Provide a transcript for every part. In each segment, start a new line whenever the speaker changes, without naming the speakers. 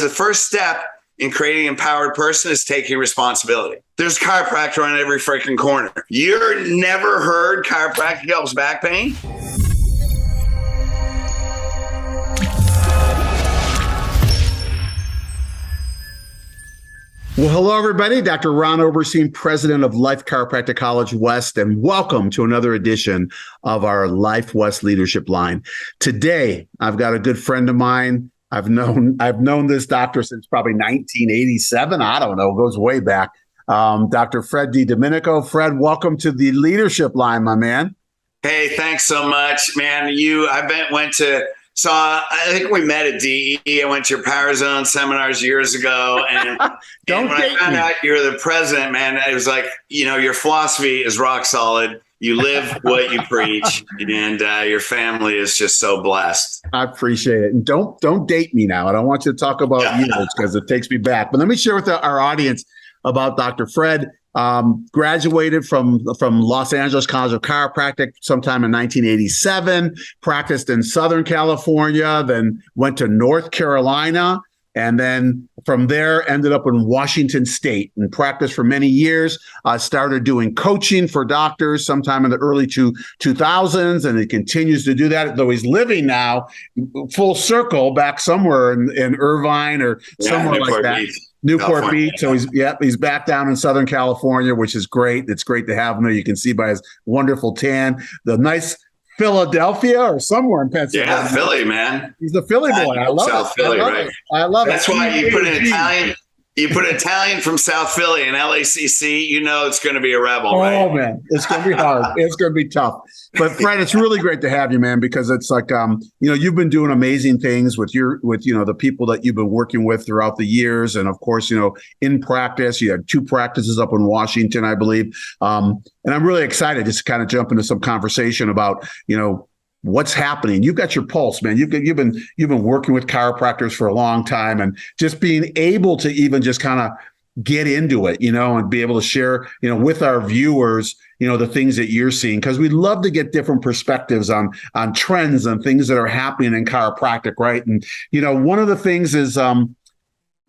The first step in creating an empowered person is taking responsibility. There's a chiropractor on every freaking corner. You're never heard chiropractic helps back pain?
Well, hello, everybody. Dr. Ron Oberstein, president of Life Chiropractic College West, and welcome to another edition of our Life West Leadership Line. Today, I've got a good friend of mine. I've known this doctor since probably 1987. I don't know, it goes way back. Dr. Fred DiDomenico. Fred, welcome to the Leadership Line, my man.
Hey, thanks so much, man. I think we met at DE. I went to your Power Zone seminars years ago. And, when I found out you're the president, man, it was like, your philosophy is rock solid. You live what you preach, and your family is just so blessed.
I appreciate it. And don't date me now. I don't want you to talk about years because it takes me back. But let me share with our audience about Dr. Fred. Graduated from Los Angeles College of Chiropractic sometime in 1987, practiced in Southern California, then went to North Carolina, and then from there ended up in Washington State and practiced for many years. Started doing coaching for doctors sometime in the early 2000s, and he continues to do that, though he's living now full circle back somewhere in Irvine or somewhere like that. Newport Beach. So he's back down in Southern California, which is great. It's great to have him there. You can see by his wonderful tan, the nice Philadelphia or somewhere in Pennsylvania.
Yeah, Philly, man.
He's a Philly boy. I love
South Philly, right?
I love it.
That's why you put an Italian. You put Italian from South Philly and LACC, it's going to be a rebel, right?
Oh, man, it's going to be hard. It's going to be tough. But Fred, it's really great to have you, man, because it's like, you've been doing amazing things with the people that you've been working with throughout the years. And of course, in practice, you had 2 practices up in Washington, I believe. And I'm really excited just to kind of jump into some conversation about, what's happening. You've got your pulse, man. You've been working with chiropractors for a long time, and just being able to even just kind of get into it, and be able to share, with our viewers, the things that you're seeing, because we love to get different perspectives on trends and things that are happening in chiropractic, right? And one of the things is, I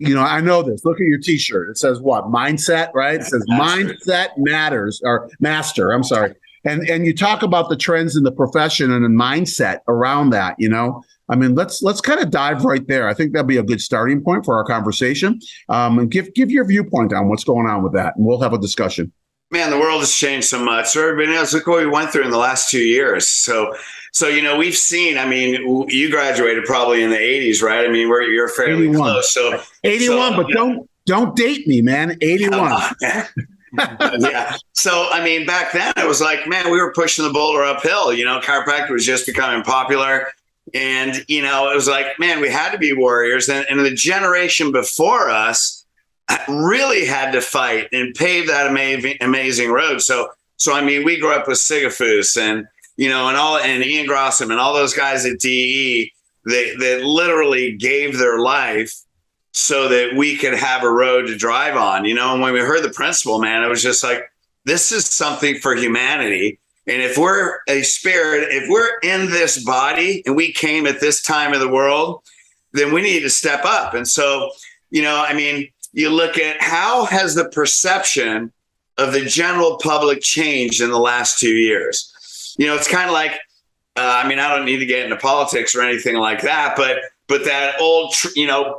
know this. Look at your T-shirt. It says what? Mindset, right? It says Mindset Matters, or Master. I'm sorry. And you talk about the trends in the profession and the mindset around that, let's kind of dive right there. I think that'd be a good starting point for our conversation. And give your viewpoint on what's going on with that, and we'll have a discussion.
Man, the world has changed so much. So everybody knows, look what we went through in the last 2 years. So we've seen, you graduated probably in the 80s, right? You're fairly
81.
close. So
81, but don't date me, man. 81.
Yeah. So, back then it was like, man, we were pushing the boulder uphill. Chiropractic was just becoming popular. And, it was like, man, we had to be warriors. And the generation before us really had to fight and pave that amazing road. So we grew up with Sigafus and Ian Grossman and all those guys at DE that literally gave their life so that we could have a road to drive on, and when we heard the principle, man, it was just like, this is something for humanity. And if we're a spirit, if we're in this body and we came at this time of the world, then we need to step up. And so, you look at how has the perception of the general public changed in the last 2 years? It's kind of like, I don't need to get into politics or anything like that, but that old,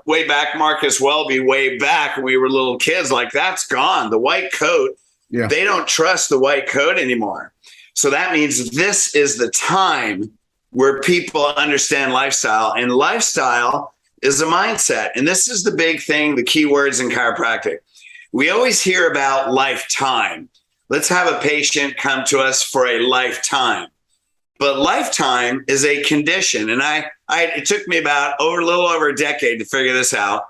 way back, Marcus Welby, way back when we were little kids, like that's gone. The white coat, They don't trust the white coat anymore. So that means this is the time where people understand lifestyle, and lifestyle is a mindset. And this is the big thing, the key words in chiropractic. We always hear about lifetime. Let's have a patient come to us for a lifetime. But lifetime is a condition. And it took me about a little over a decade to figure this out,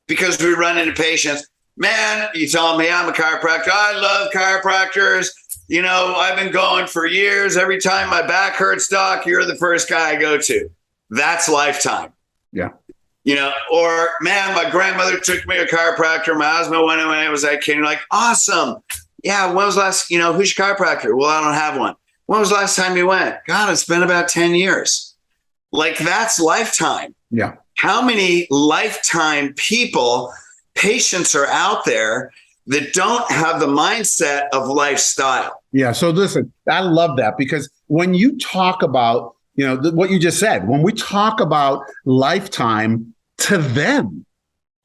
because we run into patients, man, you tell me I'm a chiropractor. I love chiropractors. I've been going for years. Every time my back hurts, doc, you're the first guy I go to. That's lifetime.
Yeah.
Or man, my grandmother took me to a chiropractor. My husband went when I was that kid. You're like, awesome. Yeah. When was last, who's your chiropractor? Well, I don't have one. When was the last time you went? God, it's been about 10 years. Like that's lifetime.
Yeah.
how many lifetime patients are out there that don't have the mindset of lifestyle?
Yeah. So listen, I love that, because when you talk about, what you just said, when we talk about lifetime, to them,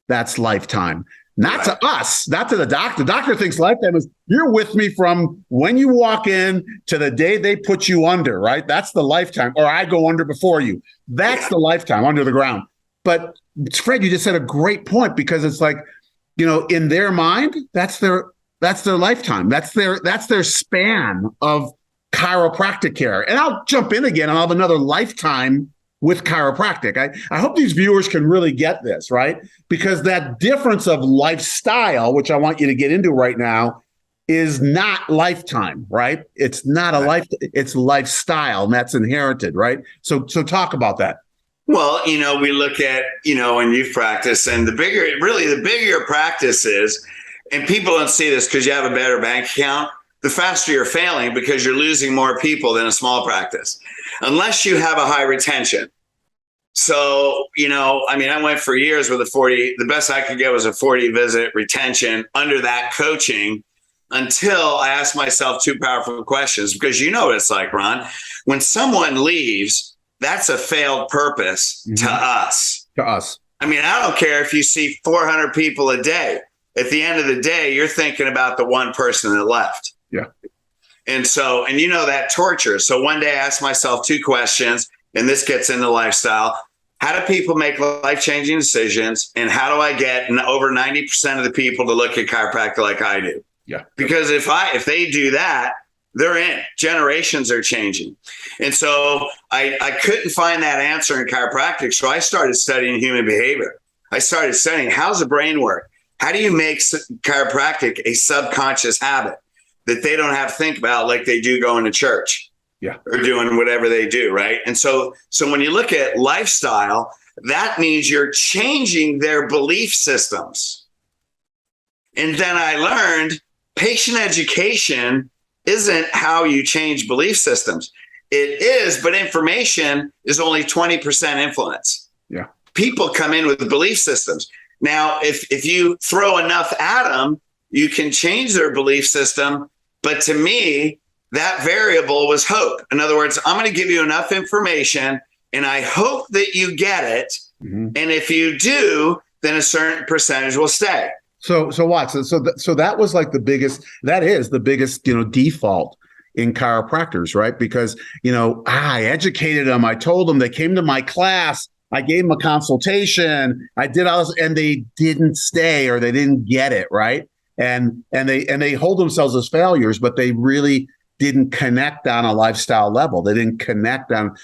that's lifetime, not to us, not to the doctor. The doctor thinks lifetime is you're with me from when you walk in to the day they put you under, right? That's the lifetime. Or I go under before you. That's the lifetime, under the ground. But Fred, you just said a great point, because it's like, in their mind, that's their lifetime. That's their span of chiropractic care. And I'll jump in again, and I'll have another lifetime with chiropractic. I hope these viewers can really get this, right? Because that difference of lifestyle, which I want you to get into right now, is not lifetime, right? It's not a life, it's lifestyle, and that's inherited, right? So talk about that.
Well, we look at, when you practice, and the bigger your practice is, and people don't see this because you have a better bank account, the faster you're failing, because you're losing more people than a small practice, unless you have a high retention. So, I went for years with the best I could get was a 40 visit retention under that coaching, until I asked myself two powerful questions, because what it's like, Ron, when someone leaves, that's a failed purpose to us.
To us.
I don't care if you see 400 people a day. At the end of the day, you're thinking about the one person that left.
Yeah.
And so, that torture. So one day I asked myself two questions, and this gets into lifestyle. How do people make life-changing decisions? And how do I get over 90% of the people to look at chiropractic like I do?
Yeah.
Because if they do that, they're in. Generations are changing. And so I couldn't find that answer in chiropractic. So I started studying human behavior. I started studying, how's the brain work? How do you make chiropractic a subconscious habit that they don't have to think about like they do going to church?
Yeah.
Or doing whatever they do, right? And so when you look at lifestyle, that means you're changing their belief systems. And then I learned patient education isn't how you change belief systems. It is, but information is only 20% influence.
Yeah.
People come in with belief systems. Now, if you throw enough at them, you can change their belief system. But to me, that variable was hope. In other words, I'm going to give you enough information, and I hope that you get it. Mm-hmm. And if you do, then a certain percentage will stay.
So Watson, so that was like that is the biggest, default in chiropractors, right? Because, I educated them. I told them, they came to my class. I gave them a consultation. I did all this, and they didn't stay, or they didn't get it, right? And they hold themselves as failures, but they really didn't connect on a lifestyle level. They didn't connect on,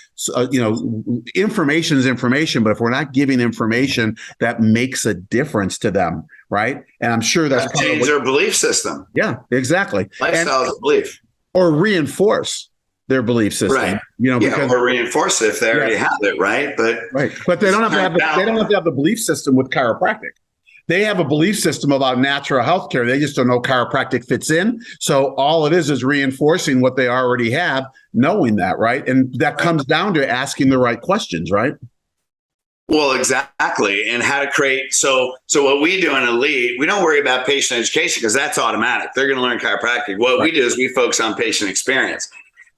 information is information, but if we're not giving information that makes a difference to them, right? And I'm sure that's
change their belief system.
Yeah, exactly.
Lifestyle is a belief.
Or reinforce their belief system,
right?
Because
or reinforce it if they already have it, right?
But they don't have to have they don't have to have the belief system with chiropractic. They have a belief system about natural health care. They just don't know chiropractic fits in. So all it is reinforcing what they already have, knowing that, right? And that comes down to asking the right questions, right?
Well, exactly. And how to create. So what we do in Elite, we don't worry about patient education because that's automatic. They're going to learn chiropractic. What we do is we focus on patient experience.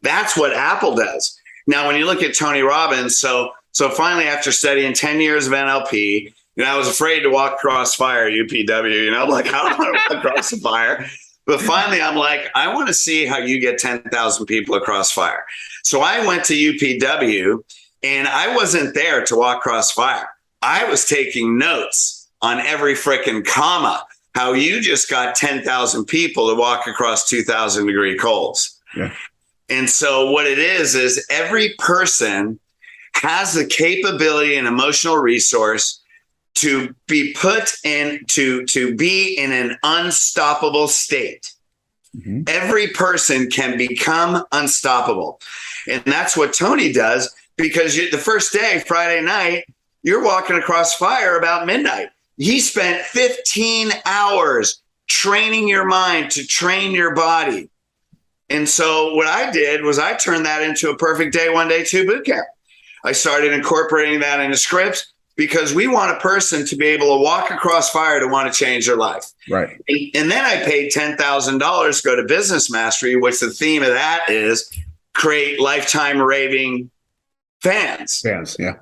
That's what Apple does. Now, when you look at Tony Robbins, so finally, after studying 10 years of NLP, I was afraid to walk across fire at UPW, like, I don't want to walk across the fire. But finally, I'm like, I want to see how you get 10,000 people across fire. So I went to UPW, and I wasn't there to walk across fire. I was taking notes on every freaking comma, how you just got 10,000 people to walk across 2,000 degree colds.
Yeah.
And so what it is every person has the capability and emotional resource to be put in, to be in an unstoppable state. Mm-hmm. Every person can become unstoppable. And that's what Tony does, because the first day, Friday night, you're walking across fire about midnight. He spent 15 hours training your mind to train your body. And so what I did was I turned that into a perfect day, 1 day, 2 boot camp. I started incorporating that into scripts. because we want a person to be able to walk across fire to want to change their life.
Right.
And then I paid $10,000 to go to Business Mastery, which the theme of that is create lifetime raving fans.
Yeah.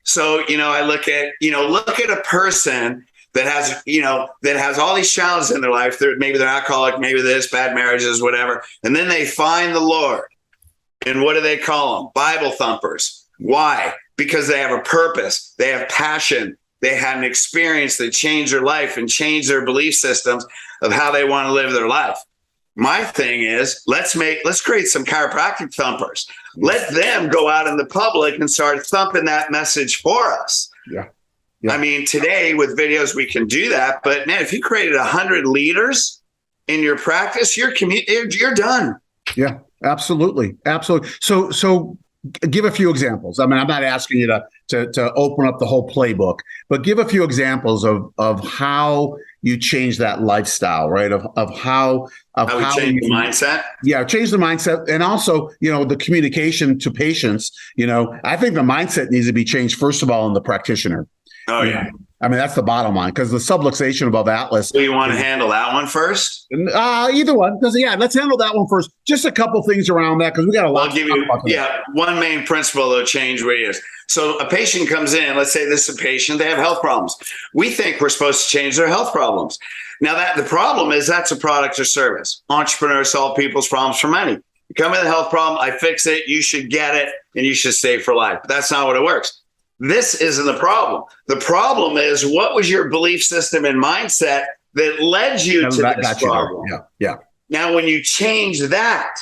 So, I look at a person that has all these challenges in their life. Maybe they're alcoholic, maybe this, bad marriages, whatever. And then they find the Lord. And what do they call them? Bible thumpers. Why? Because they have a purpose. They have passion. They had an experience that changed their life and changed their belief systems of how they want to live their life. My thing is, let's create some chiropractic thumpers. Let them go out in the public and start thumping that message for us.
Yeah.
I mean, today with videos, we can do that. But man, if you created 100 leaders in your practice, you're done.
Yeah, absolutely. So give a few examples. I mean, I'm not asking you to open up the whole playbook, but give a few examples of how you change that lifestyle, right? Of how
we change the mindset.
Yeah, change the mindset, and also the communication to patients. I think the mindset needs to be changed first of all in the practitioner.
Oh yeah.
I mean, that's the bottom line, because the subluxation above atlas.
So you want to handle that one first?
Either one. Let's handle that one first. Just a couple things around that, because we got a lot.
I'll give you, one main principle that'll change what it is. So a patient comes in, let's say this is a patient, they have health problems. We think we're supposed to change their health problems. Now the problem is that's a product or service. Entrepreneurs solve people's problems for money. You come in with a health problem, I fix it, you should get it, and you should stay for life. But that's not what it works. This isn't the problem. The problem is, what was your belief system and mindset that led you to this problem?
Yeah.
Now, when you change that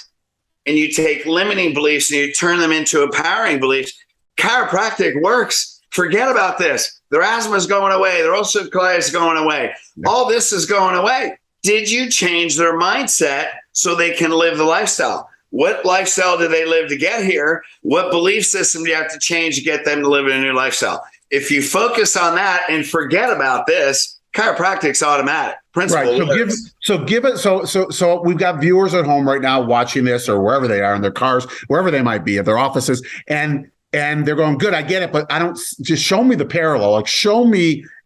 and you take limiting beliefs and you turn them into empowering beliefs, chiropractic works. Forget about this. Their asthma is going away. Their ulcerative colitis is going away. Yeah. All this is going away. Did you change their mindset so they can live the lifestyle? What lifestyle do they live to get here? What belief system do you have to change to get them to live in a new lifestyle? If you focus on that and forget about this, chiropractic's automatic. Principle.
Right. So we've got viewers at home right now watching this, or wherever they are in their cars, wherever they might be, at their offices, and they're going, good, I get it, but I don't. Just show me the parallel. Like,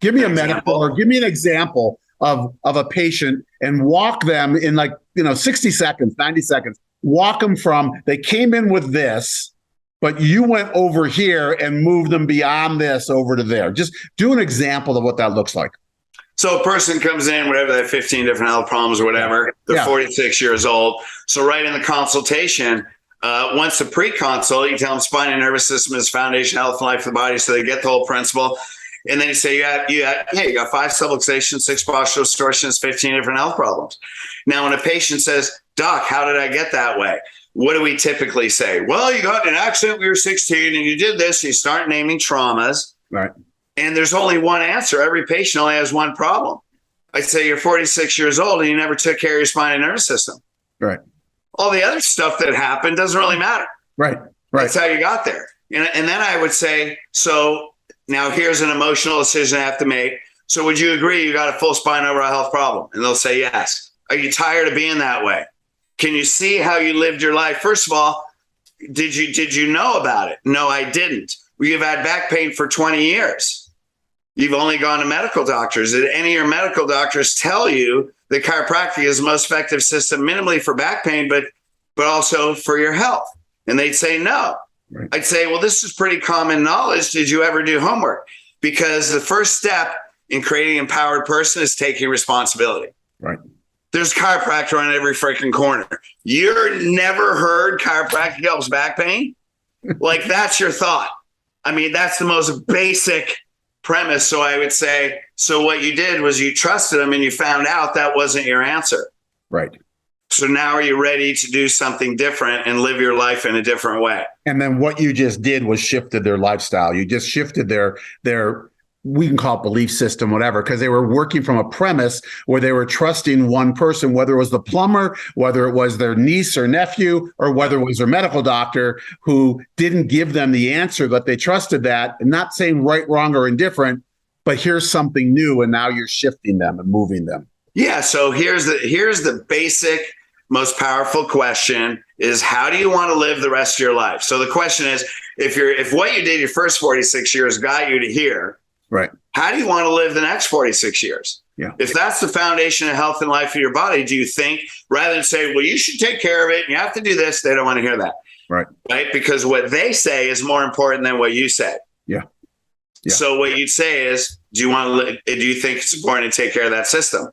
give me a metaphor, or give me an example of a patient, and walk them in 60 seconds, 90 seconds. Walk them from, they came in with this, but you went over here and moved them beyond this over to there. Just do an example of what that looks like.
So a person comes in, whatever, they have 15 different health problems or whatever. They're 46 years old. So right in the consultation, once the pre-consult, you tell them spine and nervous system is foundation, health and life of the body. So they get the whole principle. And then you say, you got 5 subluxations, 6 postural distortions, 15 different health problems. Now, when a patient says, Doc, how did I get that way? What do we typically say? Well, you got in an accident when you were 16 and you did this. You start naming traumas.
Right.
And there's only one answer. Every patient only has one problem. I'd say you're 46 years old and you never took care of your spine and nervous system.
Right.
All the other stuff that happened doesn't really matter.
Right.
That's how you got there. And then I would say, so now here's an emotional decision I have to make. So would you agree you got a full spine overall health problem? And they'll say yes. Are you tired of being that way? Can you see how you lived your life? First of all, did you know about it? No, I didn't. You've had back pain for 20 years. You've only gone to medical doctors. Did any of your medical doctors tell you that chiropractic is the most effective system minimally for back pain, but also for your health? And they'd say no. Right. I'd say, well, this is pretty common knowledge. Did you ever do homework? Because the first step in creating an empowered person is taking responsibility.
Right.
There's chiropractor on every freaking corner. You're never heard chiropractic helps back pain? Like, that's your thought. I mean, that's the most basic premise. So I would say, so what you did was you trusted them and you found out that wasn't your answer.
Right.
So now are you ready to do something different and live your life in a different way?
And then what you just did was shifted their lifestyle. You just shifted their we can call it belief system, whatever, because they were working from a premise where they were trusting one person, whether it was the plumber, whether it was their niece or nephew, or whether it was their medical doctor who didn't give them the answer, but they trusted that. And not saying right, wrong, or indifferent, but here's something new, and now you're shifting them and moving them.
Yeah. So here's the basic, most powerful question is, how do you want to live the rest of your life? So the question is, if what you did your first 46 years got you to here,
Right.
How do you want to live the next 46 years?
Yeah.
If that's the foundation of health and life of your body, do you think, rather than say, well, you should take care of it and you have to do this, they don't want to hear that.
Right.
Right. Because what they say is more important than what you say.
Yeah. Yeah.
So what you'd say is, do you think it's important to take care of that system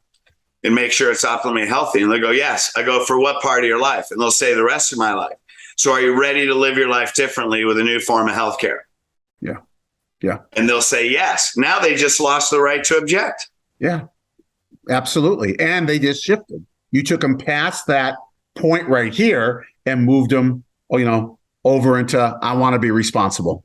and make sure it's optimally healthy? And they'll go, yes. I go, for what part of your life? And they'll say, the rest of my life. So are you ready to live your life differently with a new form of healthcare?
Yeah. Yeah.
And they'll say yes. Now they just lost the right to object.
Yeah, absolutely. And they just shifted. You took them past that point right here and moved them, over into, I want to be responsible.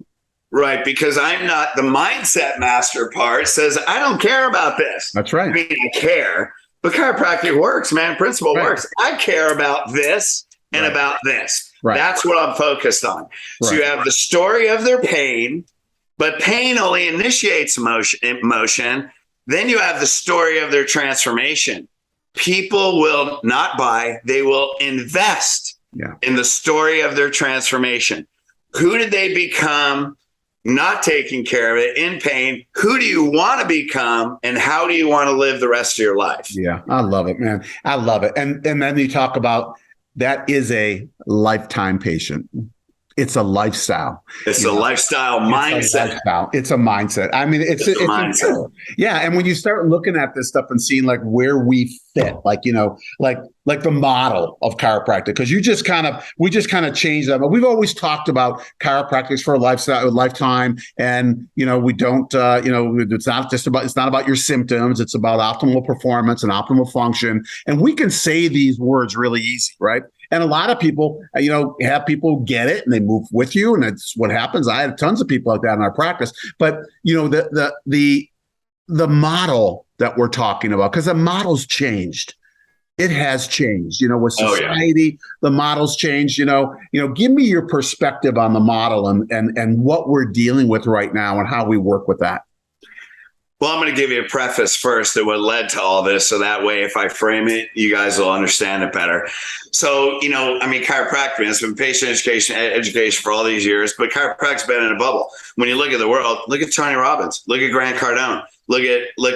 Right. Because I'm not, the mindset master part says, I don't care about this.
That's right.
I mean, I care, but chiropractic works, man. Principle works. I care about this and about this. Right. That's what I'm focused on. So you have the story of their pain, but pain only initiates emotion. Then you have the story of their transformation. People will not buy, they will invest in the story of their transformation. Who did they become not taking care of it, in pain? Who do you want to become, and how do you want to live the rest of your life?
Yeah, I love it, man. I love it. And then you talk about that is a lifetime patient. It's a lifestyle.
It's a lifestyle mindset.
It's a mindset. I mean, it's a mindset. Yeah. And when you start looking at this stuff and seeing like where we fit, like the model of chiropractic, because we just kind of changed that. But we've always talked about chiropractics for a lifetime. And, we don't, it's not about your symptoms. It's about optimal performance and optimal function. And we can say these words really easy, right? And a lot of people, have people get it and they move with you. And that's what happens. I had tons of people like that in our practice. But, the model that we're talking about, because the model's changed. It has changed, with society, the model's changed, give me your perspective on the model and what we're dealing with right now and how we work with that.
Well, I'm going to give you a preface first of what led to all this. So that way, if I frame it, you guys will understand it better. So, chiropractic has been patient education for all these years, but chiropractic's been in a bubble. When you look at the world, look at Tony Robbins, look at Grant Cardone, look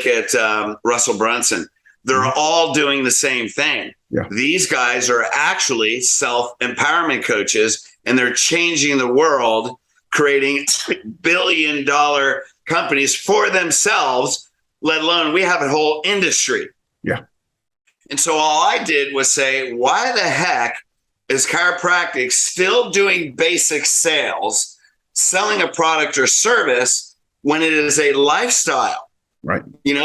at Russell Brunson. They're all doing the same thing. Yeah. These guys are actually self-empowerment coaches, and they're changing the world, creating billion-dollar companies for themselves, let alone we have a whole industry.
Yeah.
And so all I did was say, why the heck is chiropractic still doing basic sales, selling a product or service when it is a lifestyle?
Right.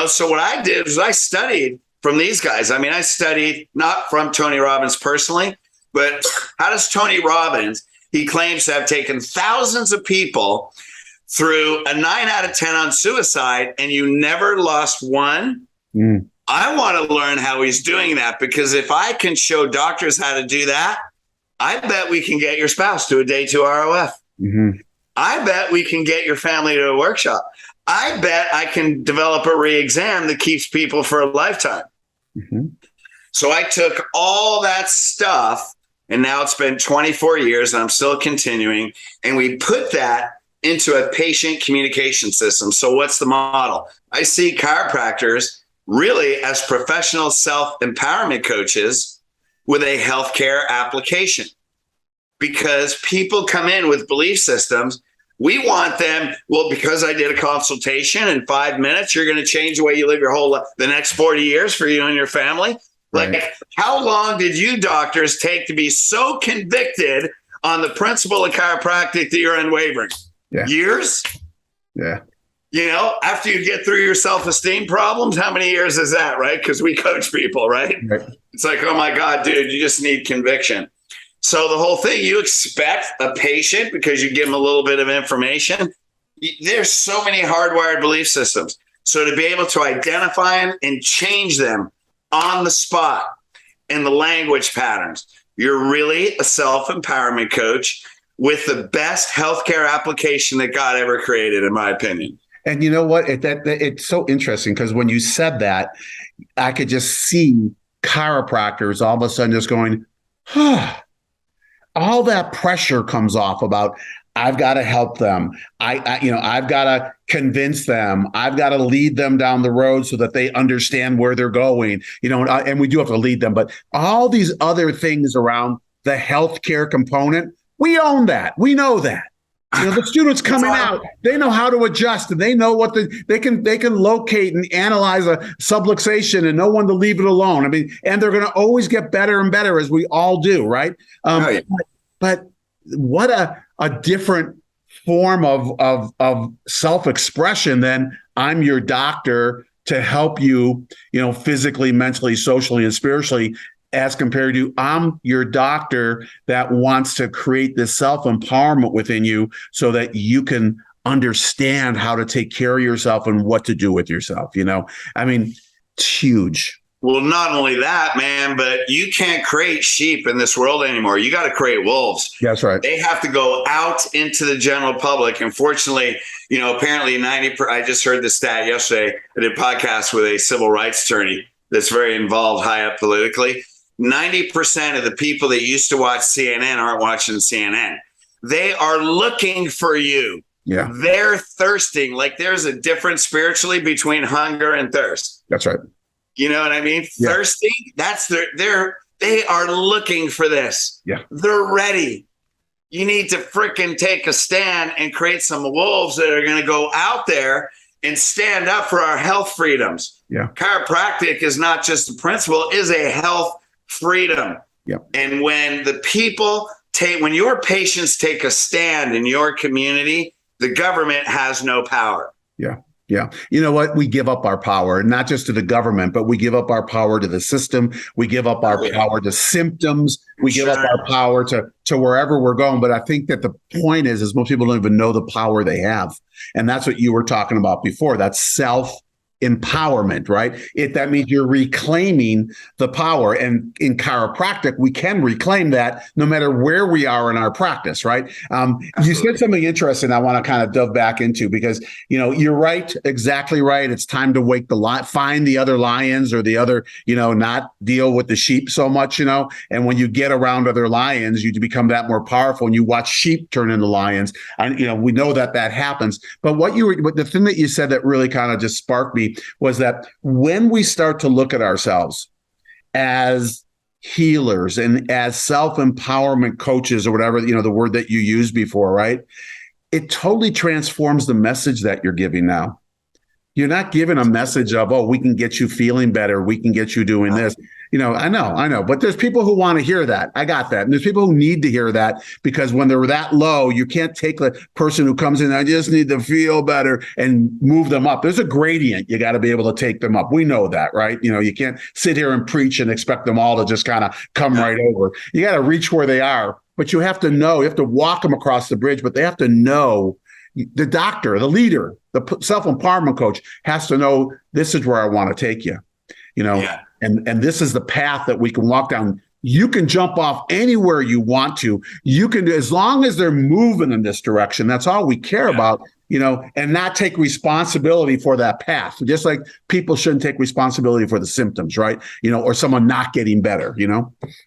So what I did was I studied from these guys. I mean, I studied not from Tony Robbins personally, but how does Tony Robbins, he claims to have taken thousands of people through a 9 out of 10 on suicide, and you never lost one. I want to learn how he's doing that, because if I can show doctors how to do that, I bet we can get your spouse to a day 2 ROF.
Mm-hmm.
I bet we can get your family to a workshop. I bet I can develop a re-exam that keeps people for a lifetime.
Mm-hmm.
So I took all that stuff, and now it's been 24 years and I'm still continuing. And we put that into a patient communication system. So what's the model? I see chiropractors really as professional self-empowerment coaches with a healthcare application, because people come in with belief systems. We want them, well, because I did a consultation in 5 minutes, you're going to change the way you live your whole life, the next 40 years for you and your family.
Right.
Like, how long did you doctors take to be so convicted on the principle of chiropractic that you're unwavering?
Yeah.
Years?
Yeah.
After you get through your self-esteem problems, how many years is that, right? Because we coach people, right? It's like, oh my God, dude, you just need conviction. So the whole thing, you expect a patient, because you give them a little bit of information. There's so many hardwired belief systems. So to be able to identify them and change them on the spot in the language patterns, you're really a self-empowerment coach with the best healthcare application that God ever created, in my opinion.
And you know what? It's so interesting, because when you said that, I could just see chiropractors all of a sudden just going, all that pressure comes off about, I've got to help them. I've got to convince them. I've got to lead them down the road so that they understand where they're going, and we do have to lead them. But all these other things around the healthcare component, we own that. We know that. The students coming out, they know how to adjust, and they know what they can locate and analyze a subluxation and know when to leave it alone. I mean, and they're going to always get better and better, as we all do, right? Right. But what a different form of self-expression than I'm your doctor to help you, physically, mentally, socially, and spiritually, as compared to I'm your doctor that wants to create this self-empowerment within you so that you can understand how to take care of yourself and what to do with yourself. I mean, it's huge.
Well, not only that, man, but you can't create sheep in this world anymore. You got to create wolves.
That's right.
They have to go out into the general public. And fortunately, apparently I just heard the stat yesterday. I did a podcast with a civil rights attorney that's very involved high up politically. 90% of the people that used to watch CNN aren't watching CNN. They are looking for you.
Yeah.
They're thirsting. Like there's a difference spiritually between hunger and thirst.
That's right.
You know what I mean?
Yeah.
Thirsting. That's they are looking for this.
Yeah.
They're ready. You need to freaking take a stand and create some wolves that are going to go out there and stand up for our health freedoms.
Yeah.
Chiropractic is not just a principle, is a health freedom.
Yep.
And when when your patients take a stand in your community, the government has no power.
Yeah. Yeah. You know what? We give up our power, not just to the government, but we give up our power to the system. We give up our power to symptoms. We give up our power to wherever we're going. But I think that the point is most people don't even know the power they have. And that's what you were talking about before. That's self-empowerment, right? That means you're reclaiming the power. And in chiropractic, we can reclaim that no matter where we are in our practice, right? You said something interesting I want to kind of dove back into because, you're right, exactly right. It's time to wake find the other lions or the other, not deal with the sheep so much, and when you get around other lions, you become that more powerful and you watch sheep turn into lions. And, we know that happens. But the thing that you said that really kind of just sparked me was that when we start to look at ourselves as healers and as self-empowerment coaches or whatever, the word that you used before, right? It totally transforms the message that you're giving now. You're not giving a message of, we can get you feeling better. We can get you doing this. I know. But there's people who want to hear that. I got that. And there's people who need to hear that because when they're that low, you can't take the person who comes in, I just need to feel better and move them up. There's a gradient. You got to be able to take them up. We know that, right? You can't sit here and preach and expect them all to just kind of come right over. You got to reach where they are, but you have to know, you have to walk them across the bridge, but they have to know. The doctor, the leader, the self-empowerment coach has to know this is where I want to take you, and this is the path that we can walk down. You can jump off anywhere you want to. You can, as long as they're moving in this direction, that's all we care about, and not take responsibility for that path. Just like people shouldn't take responsibility for the symptoms, right? Or someone not getting better,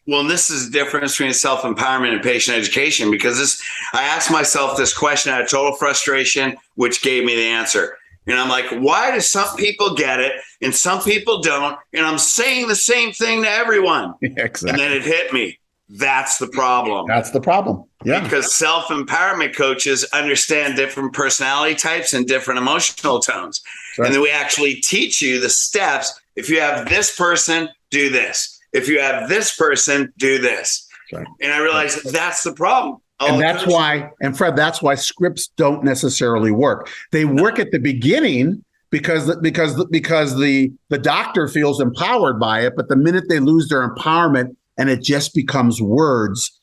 Well, and this is the difference between self-empowerment and patient education, because I asked myself this question out of total frustration, which gave me the answer. And I'm like, why do some people get it and some people don't? And I'm saying the same thing to everyone.
Exactly.
And then it hit me. That's the problem.
That's the problem. Yeah.
Because self-empowerment coaches understand different personality types and different emotional tones. Right. And then we actually teach you the steps. If you have this person, do this. If you have this person, do this. Right. And I realized that's the problem.
And that's why, and Fred, that's why scripts don't necessarily work. They work at the beginning because the doctor feels empowered by it. But the minute they lose their empowerment and it just becomes words,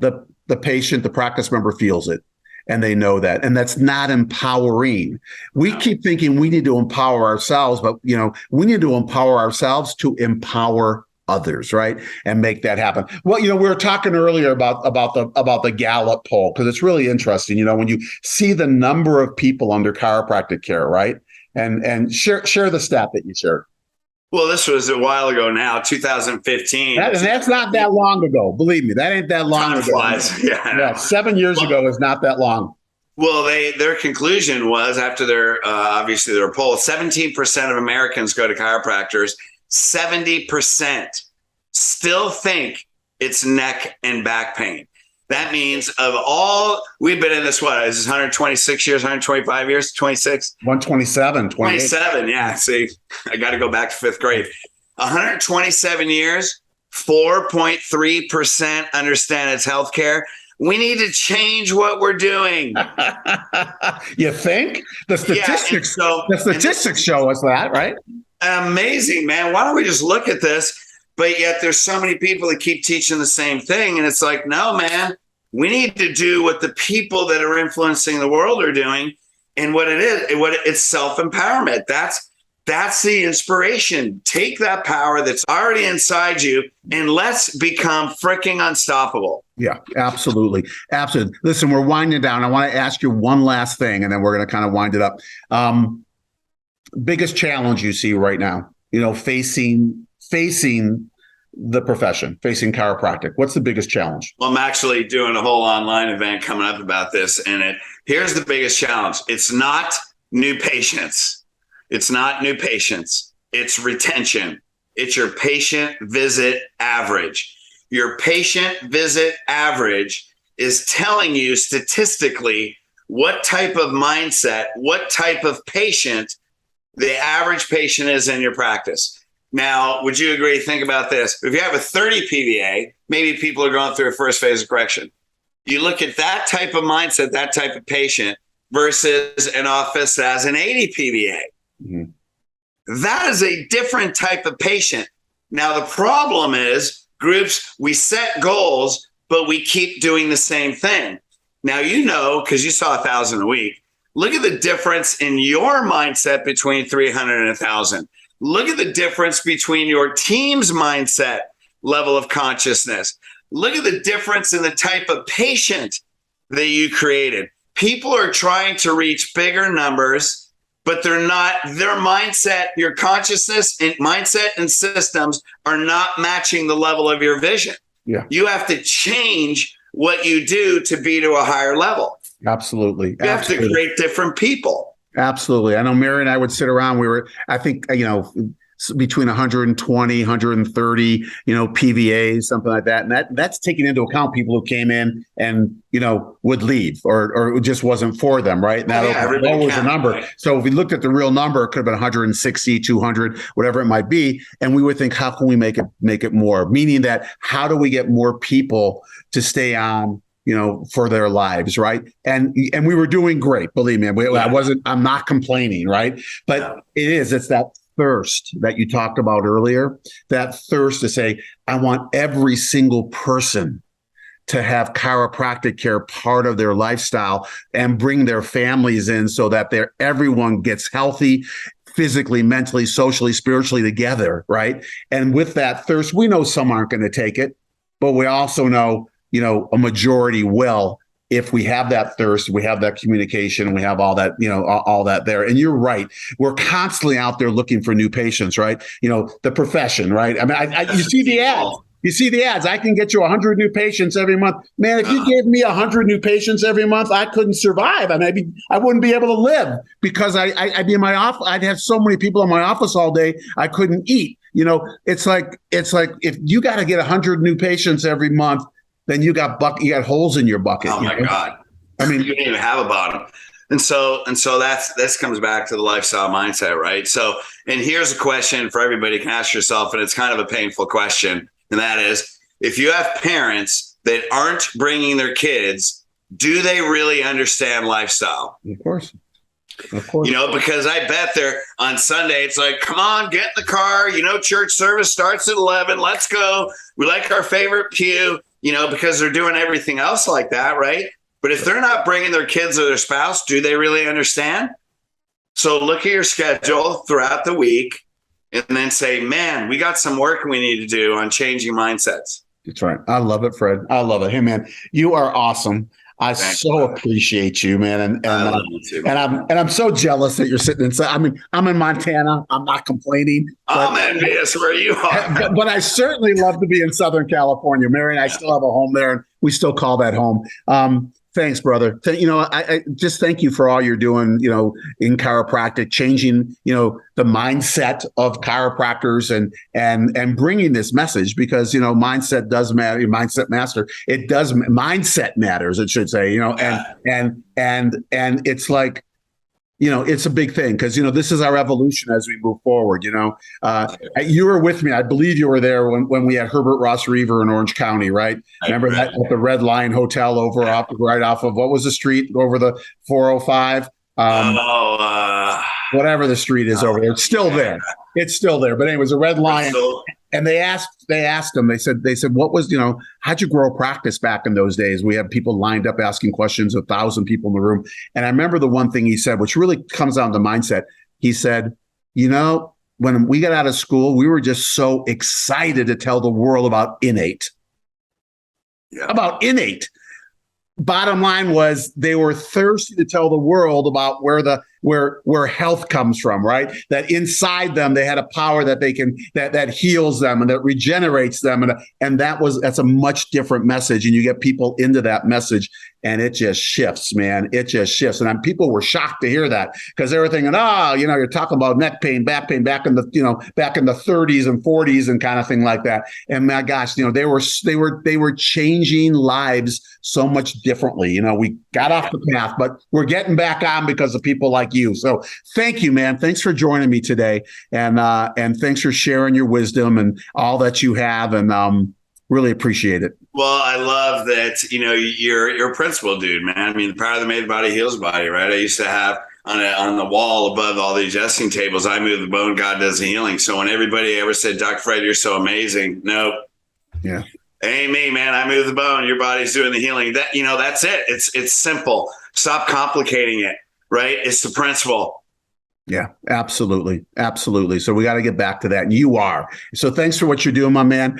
the patient, the practice member feels it. And they know that. And that's not empowering. We keep thinking we need to empower ourselves, but we need to empower ourselves to empower others, right? And make that happen. Well, we were talking earlier about the Gallup poll, because it's really interesting, when you see the number of people under chiropractic care, right? And share the stat that you shared.
Well, this was a while ago now, 2015.
And that's not that long ago. Believe me, that ain't that long
Time
ago.
flies. Yeah.
7 years ago is not that long.
Well, their conclusion was after their obviously their poll, 17% of Americans go to chiropractors. 70% still think it's neck and back pain. That means of all, we've been in this, what is this, 126 years, 125 years, 26?
127,
27, yeah. See, I got to go back to fifth grade. 127 years, 4.3% understand it's healthcare. We need to change what we're doing.
You think? The statistics show us that, right?
Amazing, man. Why don't we just look at this? But yet there's so many people that keep teaching the same thing. And it's like, no, man, we need to do what the people that are influencing the world are doing. And what it is, it's self-empowerment. That's the inspiration. Take that power that's already inside you and let's become freaking unstoppable.
Yeah, absolutely. Absolutely. Listen, we're winding down. I want to ask you one last thing, and then we're going to kind of wind it up. Biggest challenge you see right now, facing the profession, facing chiropractic. What's the biggest challenge?
Well, I'm actually doing a whole online event coming up about this. And here's the biggest challenge. It's not new patients. It's not new patients. It's retention. It's your patient visit average. Your patient visit average is telling you statistically what type of mindset, what type of patient the average patient is in your practice. Now, would you agree? Think about this. If you have a 30 PVA, maybe people are going through a first phase of correction. You look at that type of mindset, that type of patient versus an office that has an 80 PVA. Mm-hmm. That is a different type of patient. Now, the problem is groups, we set goals, but we keep doing the same thing. Now, because you saw 1,000 a week, look at the difference in your mindset between 300 and 1,000. Look at the difference between your team's mindset level of consciousness. Look at the difference in the type of patient that you created. People are trying to reach bigger numbers, but they're not, their mindset, your consciousness and mindset and systems are not matching the level of your vision.
Yeah.
You have to change what you do to be to a higher level.
Absolutely.
You have to create different people.
Absolutely. I know Mary and I would sit around. I think, between 120, 130, PVAs, something like that. And that's taking into account people who came in and, would leave or it just wasn't for them, right? And that lowers the number. Right. So if we looked at the real number, it could have been 160, 200, whatever it might be. And we would think, how can we make it more? Meaning that how do we get more people to stay on, for their lives, right? And we were doing great, believe me. I'm not complaining, right? But it's that thirst that you talked about earlier, that thirst to say, I want every single person to have chiropractic care part of their lifestyle and bring their families in so that everyone gets healthy, physically, mentally, socially, spiritually together, right? And with that thirst, we know some aren't going to take it, but we also know a majority will. If we have that thirst, we have that communication, we have all that, all that there. And you're right. We're constantly out there looking for new patients, right? The profession, right? I mean, you see the ads. You see the ads. I can get you 100 new patients every month. Man, if you gave me 100 new patients every month, I couldn't survive. I mean, I wouldn't be able to live because I'd be in my office. I'd have so many people in my office all day. I couldn't eat. It's like if you got to get 100 new patients every month, then you got holes in your bucket.
Oh my God. I mean, you don't even have a bottom. And so this comes back to the lifestyle mindset, right? So, and here's a question for everybody can ask yourself, and it's kind of a painful question. And that is, if you have parents that aren't bringing their kids, do they really understand lifestyle?
Of course.
Because I bet they're on Sunday, it's like, come on, get in the car. Church service starts at 11. Let's go. We like our favorite pew. Because they're doing everything else like that, right? But if they're not bringing their kids or their spouse, do they really understand? So look at your schedule throughout the week and then say, man, we got some work we need to do on changing mindsets.
That's right. I love it, Fred. I love it. Hey, man, you are awesome.
Thanks,
so
brother.
appreciate you, man.
I love you too, man.
I'm so jealous that you're sitting inside. I mean, I'm in Montana. I'm not complaining.
I'm envious where you are.
But I certainly love to be in Southern California. Mary and I still have a home there, and we still call that home. Thanks, brother. I just thank you for all you're doing, in chiropractic, changing, the mindset of chiropractors and bringing this message because, mindset does matter. Mindset master. It does. Mindset matters, it should say, and it's like, it's a big thing because, this is our evolution as we move forward. You were with me. I believe you were there when we had Herbert Ross Reaver in Orange County, right? Remember that at the Red Lion Hotel right off of what was the street over the 405? Whatever the street is over there. It's still there. It's still there. But anyways, a Red Lion. And they asked him, they said, what was, how'd you grow practice back in those days? We had people lined up asking questions, 1,000 people in the room. And I remember the one thing he said, which really comes down to mindset. He said, when we got out of school, we were just so excited to tell the world about innate. Yeah. About innate. Bottom line was they were thirsty to tell the world about where health comes from, right? That inside them they had a power that they can that heals them and that regenerates them, and that's a much different message. And you get people into that message, and it just shifts, man. It just shifts. And people were shocked to hear that because they were thinking, you're talking about neck pain, back pain, back in the 30s and 40s and kind of thing like that. And my gosh, they were changing lives so much differently. We got off the path, but we're getting back on because of people like you. So thank you, man. Thanks for joining me today. And thanks for sharing your wisdom and all that you have. And really appreciate it.
Well, I love that, you're a principal dude, man. I mean, the power that made the body heals the body, right? I used to have on the wall above all the adjusting tables, I move the bone, God does the healing. So when everybody ever said, Dr. Fred, you're so amazing. Nope.
Yeah.
Ain't me, man. I move the bone. Your body's doing the healing. That's it. It's simple. Stop complicating it, right? It's the principle.
Yeah, absolutely. Absolutely. So we got to get back to that. And you are. So thanks for what you're doing, my man.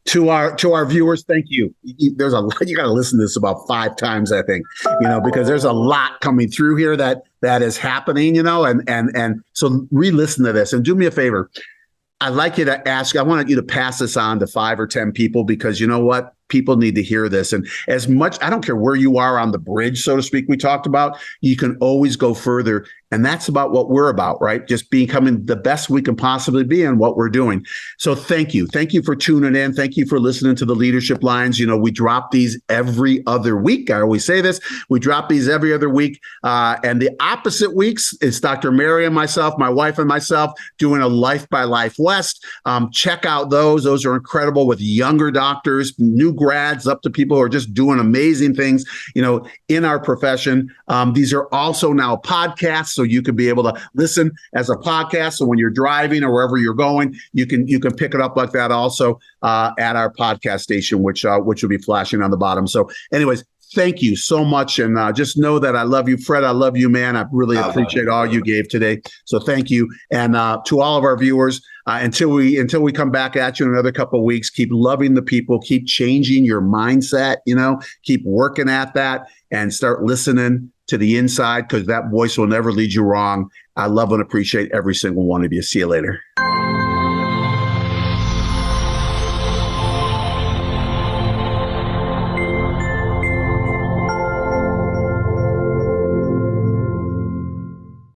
To our viewers, thank you. There's a lot. You got to listen to this about 5 times, I think, because there's a lot coming through here that is happening, and so re-listen to this and do me a favor. I'd like you to I want you to pass this on to 5 or 10 people because you know what? People need to hear this. And as much, I don't care where you are on the bridge, so to speak, we talked about, you can always go further. And that's about what we're about, right? Just becoming the best we can possibly be in what we're doing. So thank you. Thank you for tuning in. Thank you for listening to the Leadership Lines. We drop these every other week. I always say this. We drop these every other week. And the opposite weeks is Dr. Mary and myself, my wife and myself, doing a Life by Life West. Check out those. Those are incredible with younger doctors, new grads, up to people who are just doing amazing things, in our profession. These are also now podcasts. So you can be able to listen as a podcast. So when you're driving or wherever you're going, you can pick it up like that also at our podcast station, which will be flashing on the bottom. So anyways, thank you so much. And just know that I love you, Fred. I love you, man. I really appreciate all you gave today. So thank you. And to all of our viewers, until we come back at you in another couple of weeks, keep loving the people, keep changing your mindset, keep working at that and start listening to the inside because that voice will never lead you wrong. I love and appreciate every single one of you. See you later.